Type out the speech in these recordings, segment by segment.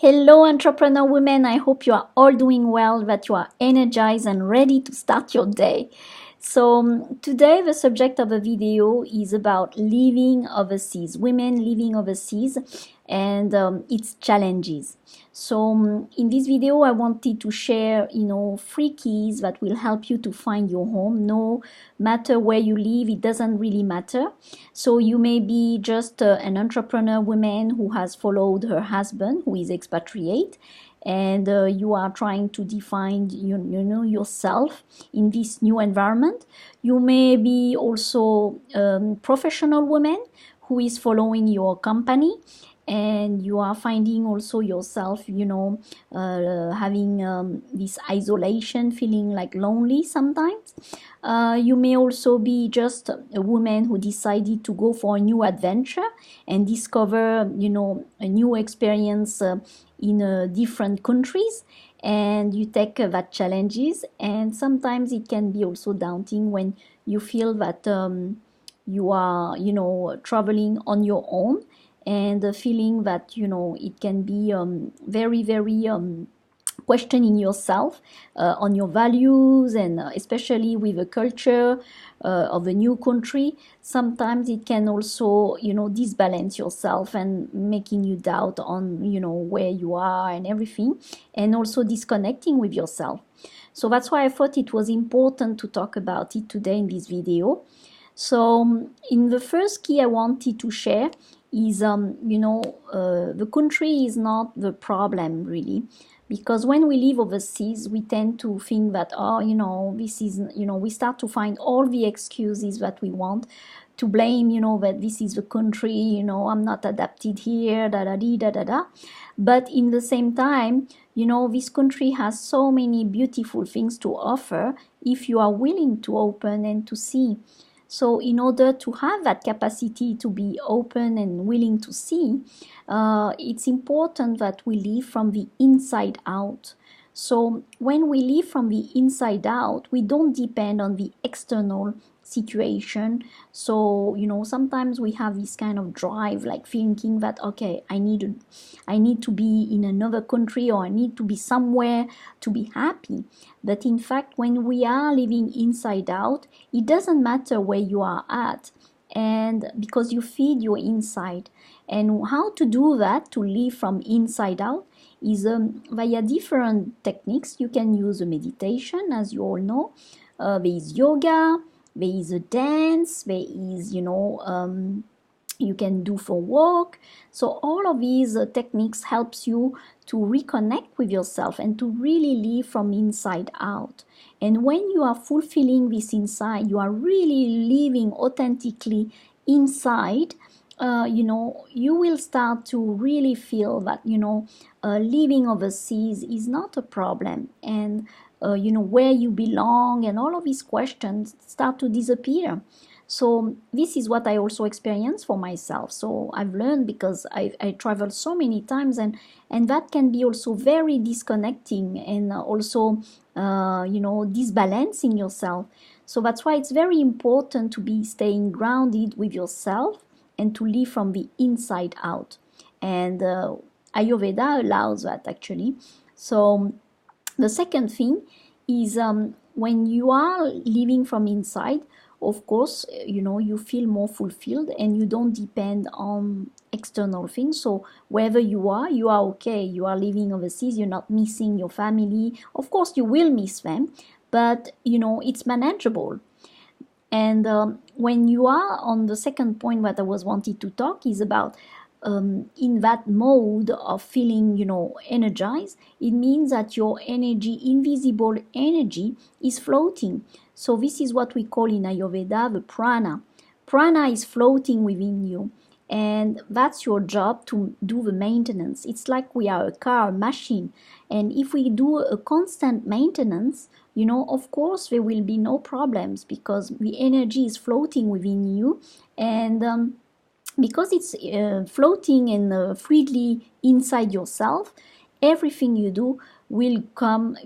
Hello, entrepreneur women. I hope you are all doing well, that you are energized and ready to start your day. Today, the subject of the video is about living overseas, women living overseas, and its challenges. In this video, I wanted to share, 3 keys that will help you to find your home. No matter where you live, it doesn't really matter. So you may be just an entrepreneur woman who has followed her husband, who is expatriate, and you are trying to define yourself in this new environment. You may be also professional woman who is following your company, and you are finding also yourself having this isolation, feeling like lonely sometimes. You may also be just a woman who decided to go for a new adventure and discover a new experience in different countries, and you take that challenges, and sometimes it can be also daunting when you feel that you are traveling on your own, and the feeling that it can be very questioning yourself on your values, and especially with the culture of a new country. Sometimes it can also disbalance yourself and making you doubt on where you are and everything, and also disconnecting with yourself. So that's why I thought it was important to talk about it today in this video. In the first key I wanted to share is, the country is not the problem really, because when we live overseas, we tend to think that, this is, we start to find all the excuses that we want to blame, that this is the country, I'm not adapted here, da da dee, da da da. But in the same time, this country has so many beautiful things to offer if you are willing to open and to see. So in order to have that capacity to be open and willing to see, it's important that we live from the inside out. So when we live from the inside out, we don't depend on the external situation. So sometimes we have this kind of drive, like thinking that, okay, I need to be in another country, or I need to be somewhere to be happy. But in fact, when we are living inside out, it doesn't matter where you are at, and because you feed your inside. And how to do that, to live from inside out, is via different techniques. You can use a meditation, as you all know. There is yoga, there is a dance, there is you can do for work. So all of these techniques helps you to reconnect with yourself and to really live from inside out. And when you are fulfilling this inside, you are really living authentically inside, you will start to really feel that living overseas is not a problem, and where you belong, and all of these questions start to disappear. So this is what I also experienced for myself. So I've learned, because I traveled so many times, and that can be also very disconnecting, and also disbalancing yourself. So that's why it's very important to be staying grounded with yourself and to live from the inside out. And Ayurveda allows that, actually. So the second thing is, when you are living from inside, of course, you feel more fulfilled, and you don't depend on external things. So wherever you are okay. You are living overseas, you're not missing your family. Of course, you will miss them, but it's manageable. And when you are on the second point, what I was wanting to talk is about, in that mode of feeling energized, it means that your energy, invisible energy, is floating. So this is what we call in Ayurveda the prana is floating within you, and that's your job, to do the maintenance. It's like we are a car, a machine, and if we do a constant maintenance, of course there will be no problems, because the energy is floating within you. And because it's floating and freely inside yourself, everything you do will come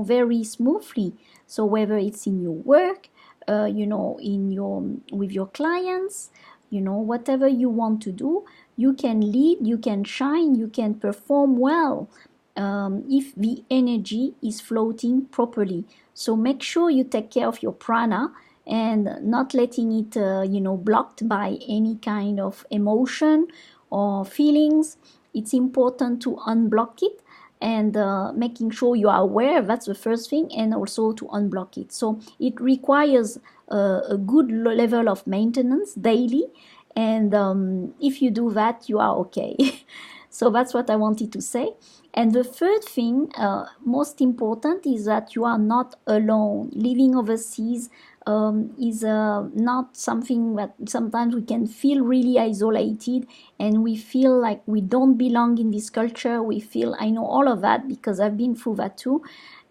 very smoothly. So whether it's in your work, in your with your clients, whatever you want to do, you can lead, you can shine, you can perform well if the energy is floating properly. So make sure you take care of your prana and not letting it, blocked by any kind of emotion or feelings. It's important to unblock it and making sure you are aware, that's the first thing, and also to unblock it. So it requires a good level of maintenance daily, and if you do that, you are okay. So that's what I wanted to say. And the third thing, most important, is that you are not alone. Living overseas is not something that sometimes we can feel really isolated, and we feel like we don't belong in this culture. We feel, I know all of that because I've been through that too,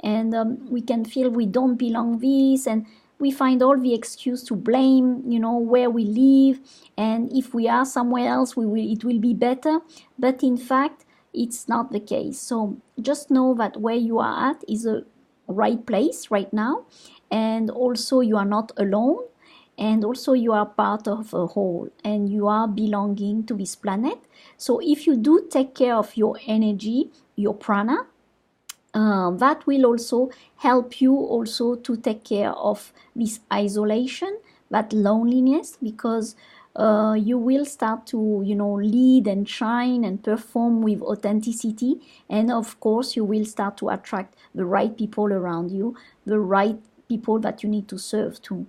and we can feel we don't belong this, and we find all the excuse to blame, where we live, and if we are somewhere else, it will be better. But in fact, it's not the case. So just know that where you are at is a right place right now, and also you are not alone, and also you are part of a whole, and you are belonging to this planet. So if you do take care of your energy, your prana, that will also help you also to take care of this isolation, that loneliness, because you will start to lead and shine and perform with authenticity, and of course you will start to attract the right people around you, the right people that you need to serve to.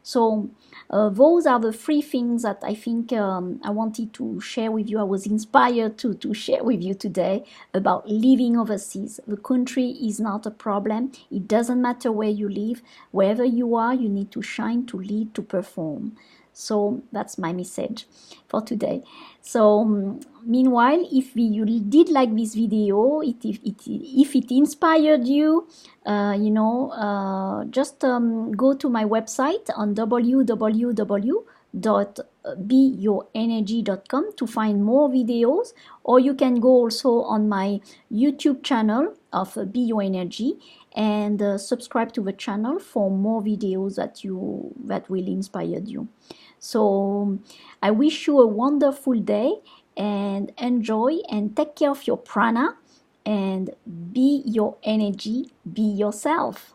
So those are the three things that I think I wanted to share with you. I was inspired to share with you today about living overseas. The country is not a problem. It doesn't matter where you live. Wherever you are, you need to shine, to lead, to perform. So that's my message for today. So meanwhile, if you did like this video, if it inspired you, just go to my website on www.beyourenergy.com to find more videos, or you can go also on my YouTube channel of Be Your Energy and subscribe to the channel for more videos that will inspire you. So I wish you a wonderful day, and enjoy and take care of your prana, and be your energy, be yourself.